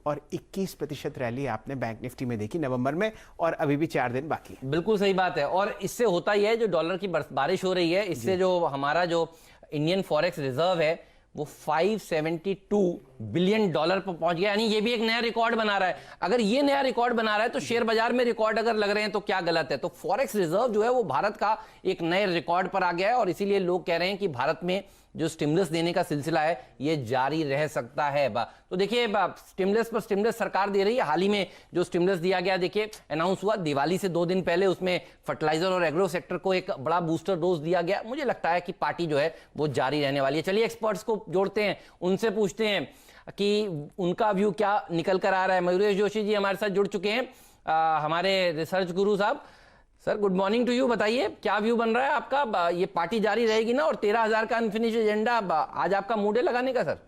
और 21% रैली आपने bank Nifty में देखी नवंबर में, और अभी भी 4 दिन बाकी है। बिल्कुल सही बात है। और इससे होता ही है, जो डॉलर की बारिश हो रही है, इससे जो हमारा जो इंडियन फॉरेक्स रिजर्व है वो 572 बिलियन डॉलर पर पहुंच गया, यानी ये भी एक नया रिकॉर्ड बना रहा है। अगर ये नया रिकॉर्ड बना रहा है तो शेयर बाजार में रिकॉर्ड अगर लग रहे हैं तो क्या गलत है। तो फॉरेक्स रिजर्व जो है वो भारत का एक नए रिकॉर्ड पर आ गया है, और इसीलिए लोग कह रहे हैं कि भारत में जो स्टिमुलस देने का सिलसिला है ये जारी रह सकता है। तो देखिए, स्टिमुलस पर स्टिमुलस सरकार दे रही है। हाल ही में जो स्टिमुलस दिया गया, देखिए अनाउंस हुआ दिवाली से 2 दिन पहले, उसमें फर्टिलाइजर और एग्रो सेक्टर को एक बड़ा बूस्टर डोज दिया गया। मुझे लगता है कि पार्टी जो है वो जारी रहने वाली है। चलिए एक्सपर्ट्स को जोड़ते हैं, उनसे पूछते हैं कि उनका व्यू क्या निकल कर आ रहा है। मयूरेश जोशी जी हमारे साथ जुड़ चुके हैं, हमारे रिसर्च गुरु साहब। Sir good morning to you. बताइए क्या व्यू बन रहा है आपका, ये पार्टी जारी रहेगी ना, और 13,000 का अनफिनिश एजेंडा, आज आपका मूड है लगाने का सर?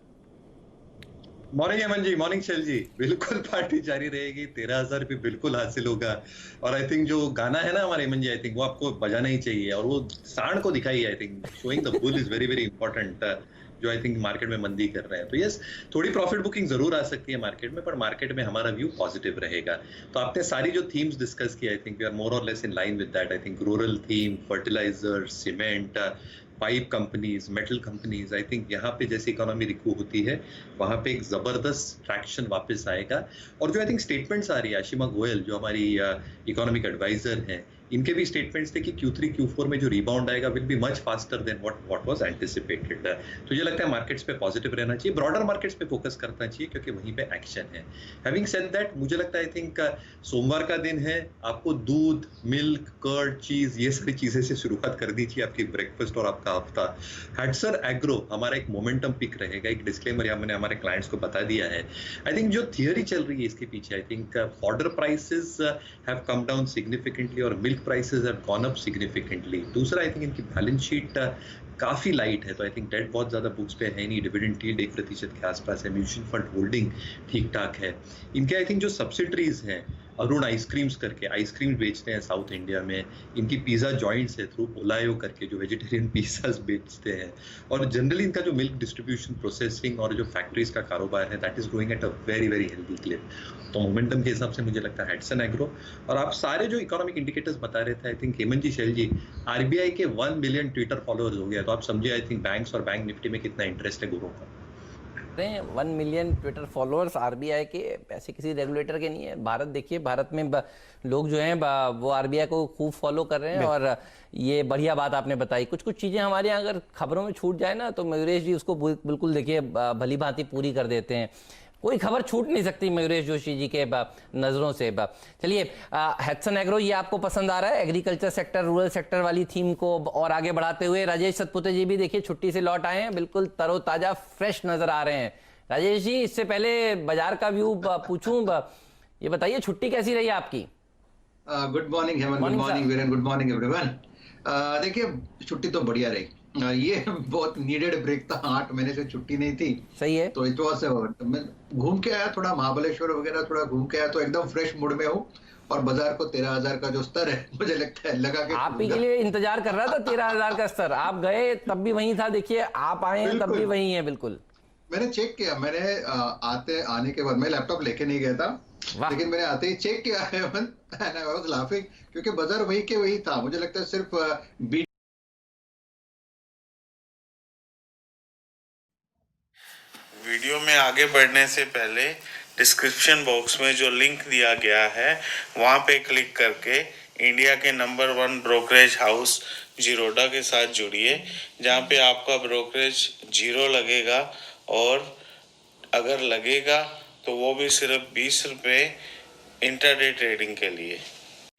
मॉर्निंग हेमंत जी, मॉर्निंग शैल जी। बिल्कुल पार्टी जारी रहेगी, 13,000 भी बिल्कुल हासिल होगा। और आई थिंक जो गाना है ना हमारे हेमंत जी, आई थिंक वो आपको बजाना ही चाहिए, और वो सांड को दिखाई, I think showing the bull is very very important, जो आई थिंक मार्केट में मंदी कर रहे हैं। तो यस, थोड़ी प्रॉफिट बुकिंग जरूर आ सकती है मार्केट में, पर मार्केट में हमारा व्यू पॉजिटिव रहेगा। तो आपने सारी जो थीम्स डिस्कस की, I think we are more or less in line with that. I think rural theme, fertilizer, cement, pipe companies, metal companies, I think यहाँ पे जैसे इकोनॉमी रिकू होती है वहां पे एक जबरदस्त ट्रैक्शन वापस आएगा। और जो आई थिंक स्टेटमेंट्स आ रही है, आशिमा गोयल जो हमारी इकोनॉमिक एडवाइजर हैं, इनके भी स्टेटमेंट्स थे कि Q3 Q4 में जो रिबाउंड आएगा will be much faster than what was anticipated. तो ये लगता है मार्केट्स पे पॉजिटिव रहना चाहिए, ब्रॉडर मार्केट्स पे फोकस करना चाहिए, क्योंकि वहीं पे एक्शन है। हैविंग सेड दैट, मुझे लगता है आई थिंक सोमवार का दिन है, आपको दूध, मिल्क, कर्ड, चीज, ये सारी चीजें से शुरुआत करनी चाहिए आपकी ब्रेकफास्ट और आपका हफ्ता। हैट्सन एग्रो हमारा एक मोमेंटम पिक रहेगा। एक डिस्क्लेमर यहाँ मैंने हमारे क्लाइंट्स को बता दिया है। आई थिंक जो थियरी चल रही है इसके पीछे, I think fodder prices have come down significantly और milk prices have gone up significantly. दूसरा, आई थिंक इनकी बैलेंस शीट काफी लाइट है, तो आई थिंक डेट बहुत ज्यादा बुक्स पे है नहीं, डिविडेंड यील्ड 1% के आसपास है, म्यूचुअल फंड होल्डिंग ठीक ठाक है। इनके आई थिंक जो सब्सिडरीज हैं, अरुण आइसक्रीम्स करके आइसक्रीम बेचते हैं साउथ इंडिया में, इनकी पिज्जा जॉइंट्स है थ्रू पोलायो करके जो वेजिटेरियन पिज्जास बेचते हैं, और जनरली इनका जो मिल्क डिस्ट्रीब्यूशन, प्रोसेसिंग और जो फैक्ट्रीज का कारोबार है, that is growing at a very very healthy clip. तो मोमेंटम के हिसाब से मुझे लगता है हैट्सन एग्रो। और आप सारे जो इकोनॉमिक इंडिकेटर्स बता रहे थे, I think Hemant ji, Shail ji, RBI के 1 मिलियन ट्विटर फॉलोअर्स हो गया, तो आप समझिए आई थिंक बैंक्स और बैंक निफ्टी में कितना इंटरेस्ट है गुरुओं का। 1 मिलियन ट्विटर फॉलोअर्स आरबीआई के, ऐसे किसी रेगुलेटर के नहीं है। भारत देखिए, भारत में लोग जो हैं वो आरबीआई को खूब फॉलो कर रहे हैं, और ये बढ़िया बात आपने बताई। कुछ कुछ चीज़ें हमारे यहाँ अगर खबरों में छूट जाए ना, तो मयूरेश जी उसको बिल्कुल देखिए भली भांति पूरी कर देते हैं। कोई खबर छूट नहीं सकती मयूरेश जोशी जी के नज़रों से। चलिए, हैट्सन एग्रो ये आपको पसंद आ रहा है, एग्रीकल्चर सेक्टर, रूरल सेक्टर वाली थीम को और आगे बढ़ाते हुए। राजेश सतपुते जी भी देखिए छुट्टी से लौट आए हैं, बिल्कुल तरोताजा फ्रेश नजर आ रहे हैं। राजेश जी, इससे पहले बाजार का व्यू पूछूं, ये बताइए छुट्टी कैसी रही आपकी? Good morning Hemant, good morning Viren, good morning everyone. देखिए छुट्टी तो बढ़िया रही, ये बहुत नीडेड ब्रेक था। 8 महीने से छुट्टी नहीं थी, सही है। तो इट वाज, मैं घूम के आया थोड़ा, महाबलेश्वर वगैरह थोड़ा घूम के आया, तो एकदम फ्रेश मूड में हूँ। और बाजार को 13,000 का जो स्तर है, मुझे लगता है लगा के आप ही के लिए इंतजार कर रहा था 13,000 का स्तर। आप गए तब भी वहीं था, देखिए आप आए हैं तब भी वहीं है। बिल्कुल मैंने चेक किया, मैंने आने के बाद मैं लैपटॉप लेके नहीं गया था, लेकिन मैंने आते ही चेक किया है, एंड आई वाज लाफिंग, क्योंकि बाजार वही के वही था। मुझे लगता है सिर्फ वीडियो में आगे बढ़ने से पहले डिस्क्रिप्शन बॉक्स में जो लिंक दिया गया है वहाँ पे क्लिक करके इंडिया के नंबर 1 ब्रोकरेज हाउस जीरोडा के साथ जुड़िए, जहाँ पे आपका ब्रोकरेज 0 लगेगा, और अगर लगेगा तो वो भी सिर्फ 20 रुपये इंट्राडे ट्रेडिंग के लिए।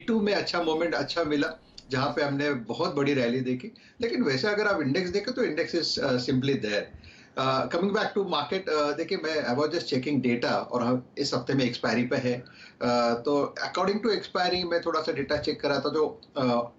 2 में अच्छा मोमेंट अच्छा मिला, जहाँ पे हमने बहुत बड़ी रैली देखी। लेकिन वैसे अगर आप इंडेक्स देखें तो index is simply there. Coming back to market, देखिए मैं I was just checking data, और हम इस हफ्ते में एक्सपायरी पे है, तो अकॉर्डिंग टू एक्सपायरी मैं थोड़ा सा डेटा चेक करा था, जो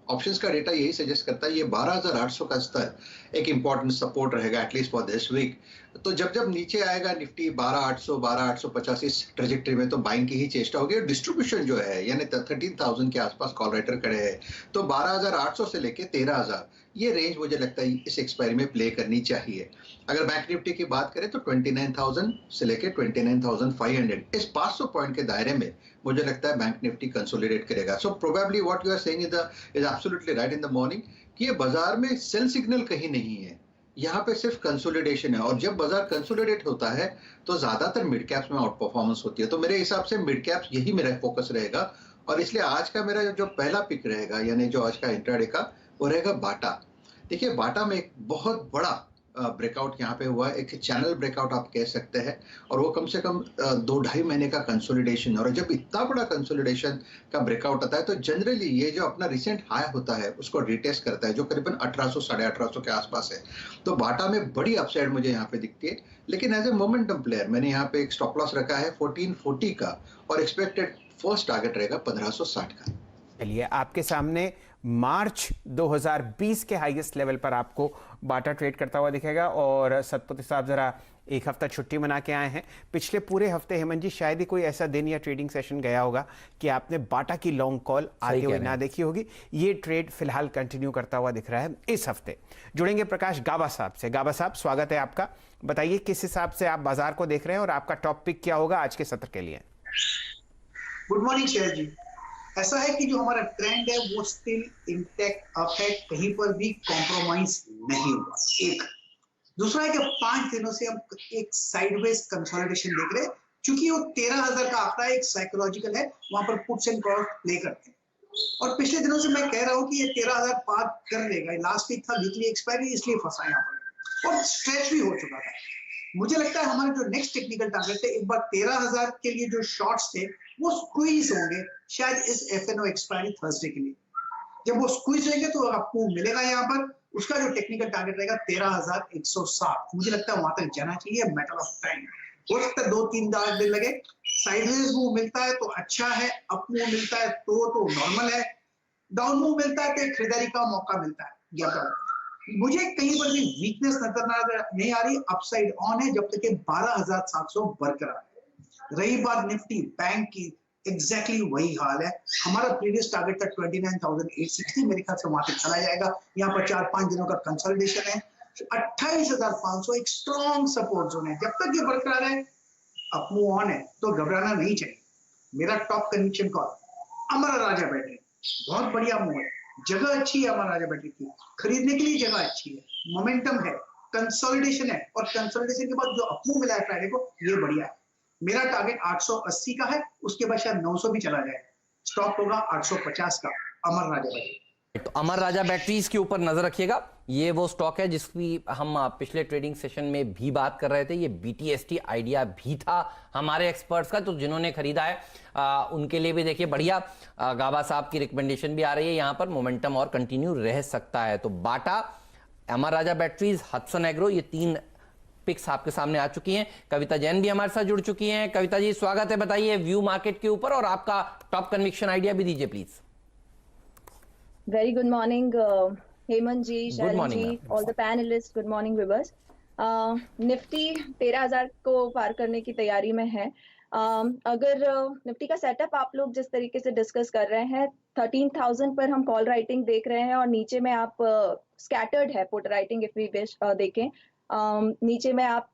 ऑप्शंस का डेटा यही सजेस्ट करता है ये 12,800 का स्तर एक इम्पॉर्टेंट सपोर्ट रहेगा एटलीस्ट फॉर दिस वीक। तो जब जब नीचे आएगा निफ्टी 12,800 12,850 इस ट्रेजेक्टरी में, तो बाइंग की ही चेष्टा होगी। और डिस्ट्रीब्यूशन जो है यानी 13,000 के आसपास कॉल राइटर खड़े हैं, तो 12,800 से लेके 13,000 ये रेंज मुझे लगता है इस एक्सपायरी में प्ले करनी चाहिए। अगर बैंक निफ्टी की बात करें तो 29,000 से लेके 29,500 इस 500 पॉइंट के दायरे में मुझे लगता है बैंक निफ्टी कंसोलिडेट करेगा। So probably what you are saying is absolutely right in the morning कि ये बाजार में सेल सिग्नल कहीं नहीं है, यहाँ पे सिर्फ कंसोलिडेशन है। और जब बाजार कंसोलिडेट होता है तो ज्यादातर मिड कैप्स में आउट परफॉर्मेंस होती है। तो मेरे हिसाब से मिड कैप्स यही मेरा फोकस रहेगा और इसलिए आज का मेरा जो पहला पिक रहेगा यानी जो आज का इंट्राडे का वो रहेगा बाटा। देखिए बाटा में एक बहुत बड़ा ब्रेकआउट यहाँ पे हुआ है, एक चैनल ब्रेकआउट आप कह सकते हैं और वो कम से कम 2-2.5 महीने का कंसोलिडेशन। और जब इतना बड़ा कंसोलिडेशन का ब्रेकआउट आता है तो जनरली ये जो अपना रिसेंट हाई होता है उसको रिटेस्ट करता है जो करीबन 1800 1850 के आसपास है। तो बाटा में बड़ी अपसाइड मुझे यहाँ पे दिखती है, लेकिन एज ए मोमेंटम प्लेयर मैंने यहाँ पे एक स्टॉप लॉस रखा है 1440 का और एक्सपेक्टेड फर्स्ट टारगेट रहेगा 1560 का। चलिए, आपके सामने मार्च 2020 के हाईएस्ट लेवल पर आपको बाटा ट्रेड करता हुआ दिखेगा। और सतपति साहब जरा एक हफ्ता छुट्टी मना के आए हैं, पिछले पूरे हफ्ते हेमंत जी शायद ही कोई ऐसा दिन या ट्रेडिंग सेशन गया होगा कि आपने बाटा की लॉन्ग कॉल आते हुए ना देखी होगी। ये ट्रेड फिलहाल कंटिन्यू करता हुआ दिख रहा है इस हफ्ते। जुड़ेंगे प्रकाश गाबा साहब से। गाबा साहब, स्वागत है आपका। बताइए किस हिसाब से आप बाजार को देख रहे हैं और आपका टॉप पिक क्या होगा आज के सत्र के लिए? गुड मॉर्निंग शेयर जी। ऐसा है कि जो हमारा ट्रेंड है वो स्टिल इंटैक्ट अप है, कहीं पर भी कॉम्प्रोमाइज नहीं हुआ। एक दूसरा है कि 5 दिनों से हम एक साइडवेज कंसोलिडेशन देख रहे हैं, क्योंकि वो 13,000 का आंकड़ा एक साइकोलॉजिकल है, वहां पर पुट्स एंड कॉल्स प्ले करते हैं। और पिछले दिनों से मैं कह रहा हूं कि ये 13,000 पार कर लेगा। लास्ट वीक था वीकली एक्सपायरी, इसलिए फंसा यहाँ पर और स्ट्रेच भी हो चुका था। मुझे लगता है हमारे जो नेक्स्ट टेक्निकल टारगेट है, एक बार 13,000 के लिए जो शॉर्ट्स थे वो स्क्वीज होंगे शायद इस एफएनओ एक्सपायरी थर्सडे के लिए। जब वो स्क्वीज होंगे तो आपको मिलेगा यहाँ पर उसका जो टेक्निकल टारगेट रहेगा 13,160। मुझे लगता है वहां तक जाना चाहिए, मैटर ऑफ टाइम। हो सकता है 2-3 दिन लगे। साइडवेज मूव मिलता है तो अच्छा है, अप मूव मिलता है तो नॉर्मल है, डाउन मूव मिलता है तो खरीदारी का मौका मिलता है। मुझे कहीं पर भी वीकनेस नजर नहीं आ रही, अपसाइड ऑन है जब तक कि 12,700 बरकरार है। रही बात निफ्टी बैंक की, एग्जैक्टली वही हाल है। हमारा प्रीवियस टारगेट था 29,860, मेरे ख्याल से वहां तक चला जाएगा। यहाँ पर 4-5 दिनों का कंसोलिडेशन है। 28,500 एक स्ट्रॉन्ग सपोर्ट जोन है। जब तक ये बरकरार है, अप मूव ऑन है तो घबराना नहीं चाहिए। मेरा टॉप कन्विक्शन कॉल अमर राजा बैटरी, बहुत बढ़िया मूव है, जगह अच्छी है अमर राजा बैटरी की, खरीदने के लिए जगह अच्छी है, मोमेंटम है, कंसोलिडेशन है और कंसोलिडेशन के बाद जो अप मूव मिला है फ्राइडे को, ये बढ़िया है। मेरा टारगेट 880 का है, उसके बाद शायद 900 भी चला जाए। स्टॉप होगा 850 का अमर राजा बैटरी। तो अमर राजा बैटरीज के ऊपर नजर रखिएगा। ये वो स्टॉक है जिसकी हम पिछले ट्रेडिंग सेशन में भी बात कर रहे थे। ये BTST आइडिया भी था हमारे एक्सपर्ट्स का, तो जिन्होंने खरीदा है उनके लिए भी देखिए बढ़िया गाबा साहब की रिकमेंडेशन भी आ रही है। यहाँ पर मोमेंटम और कंटिन्यू रह सकता है। तो बाटा, अमर राजा बैटरीज, हडसन एग्रो, ये 3 पिक्स आपके सामने आ चुकी हैं। कविता जैन भी हमारे साथ जुड़ चुकी हैं। कविता जी स्वागत है, बताइए व्यू मार्केट के ऊपर और आपका टॉप कन्विक्शन आइडिया भी दीजिए please. Very good morning, Hemant ji, Sharon ji, all the panelists. Good morning, viewers. Nifty 13,000 को पार करने की तैयारी में है। अगर निफ्टी का सेटअप आप लोग जिस तरीके से डिस्कस कर रहे हैं, 13,000 पर हम कॉल राइटिंग देख रहे हैं और नीचे में आप स्कैटर्ड है put writing if we wish देखें। नीचे में आप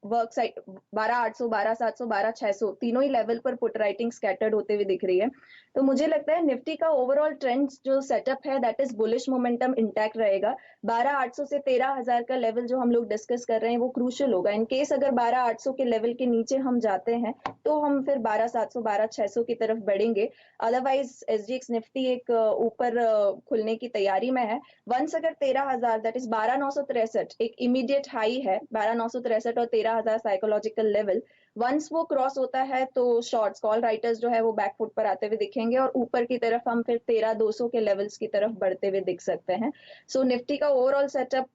वर्क साइड 12,800, 12,700, 12,600 तीनों ही लेवल पर पुट राइटिंग स्कैटर्ड होते हुए दिख रही है। तो मुझे लगता है निफ्टी का ओवरऑल ट्रेंड जो सेटअप है that is bullish momentum intact रहेगा। 12,800 से 13,000 का लेवल जो हम लोग डिस्कस कर रहे हैं वो क्रूशियल होगा। इन केस अगर 12,800 के लेवल के नीचे हम जाते हैं तो हम फिर 12,700, 12,600 की तरफ बढ़ेंगे। अदरवाइज SGX निफ्टी एक ऊपर खुलने की तैयारी में है। वंस अगर 13,000 दैट इज 12,963 एक इमीडिएट हाई है, 12,963 और 13,000 साइकोलॉजिकल लेवल, वंस वो क्रॉस होता है तो शॉर्ट्स कॉल राइटर्स जो है वो बैकफुट पर आते हुए दिखेंगे और ऊपर की तरफ हम फिर 13,200 के लेवल्स की तरफ बढ़ते हुए दिख सकते हैं। सो निफ्टी का ओवरऑल सेटअप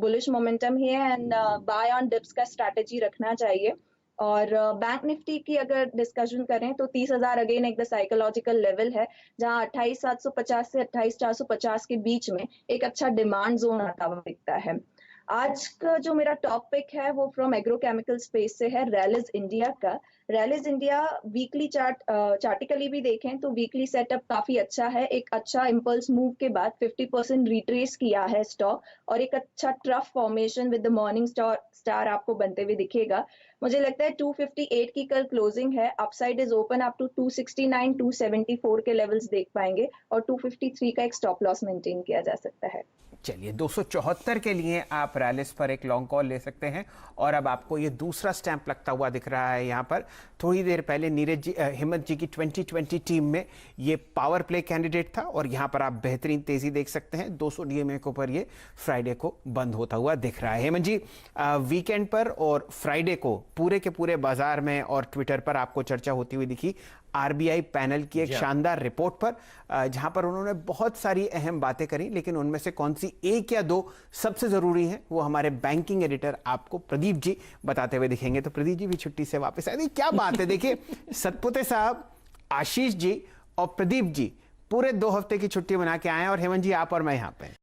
बुलिश मोमेंटम ही है एंड बाय ऑन डिप्स का स्ट्रैटेजी रखना चाहिए। और बैंक निफ्टी की अगर डिस्कशन करें तो 30,000 अगेन एक द साइकोलॉजिकल लेवल है, जहां 28,750 से 28,450 के बीच में एक अच्छा डिमांड जोन आता हुआ दिखता है। आज का जो मेरा टॉप पिक है वो फ्रॉम एग्रोकेमिकल स्पेस से है, रैलिस इंडिया का। रैलिस इंडिया वीकली चार्टिकली भी देखें तो वीकली सेटअप काफी अच्छा है। एक अच्छा इंपल्स मूव के बाद 50% रिट्रेस किया है स्टॉक और एक अच्छा trough formation with the morning star आपको बनते हुए दिखेगा। मुझे लगता है 258 की कल क्लोजिंग है, upside is open up to 269 274 के लेवल्स देख पाएंगे और 253 का एक स्टॉप लॉस मेंटेन किया जा सकता है। चलिए 274 के लिए आप रैलिस पर एक लॉन्ग कॉल ले सकते हैं। और अब आपको ये दूसरा स्टैंप लगता हुआ दिख रहा है यहाँ पर। थोड़ी देर पहले हिम्मत जी की 2020 टीम में ये पावर प्ले कैंडिडेट था और यहाँ पर आप बेहतरीन तेजी देख सकते हैं। 200 DMA के ऊपर ये फ्राइडे को बंद होता हुआ दिख रहा है। हेमंत जी, वीकेंड पर और फ्राइडे को पूरे के पूरे बाजार में और ट्विटर पर आपको चर्चा होती हुई दिखी RBI पैनल की एक शानदार रिपोर्ट पर, जहां पर उन्होंने बहुत सारी अहम बातें करी, लेकिन उनमें से कौन सी एक या दो सबसे जरूरी हैं वो हमारे बैंकिंग एडिटर आपको प्रदीप जी बताते हुए दिखेंगे। तो प्रदीप जी भी छुट्टी से वापस आए। क्या बात है, देखिए सतपुते साहब, आशीष जी और प्रदीप जी पूरे 2 हफ्ते की छुट्टी मना के आए हैं और हेमंत जी आप और मैं यहाँ पे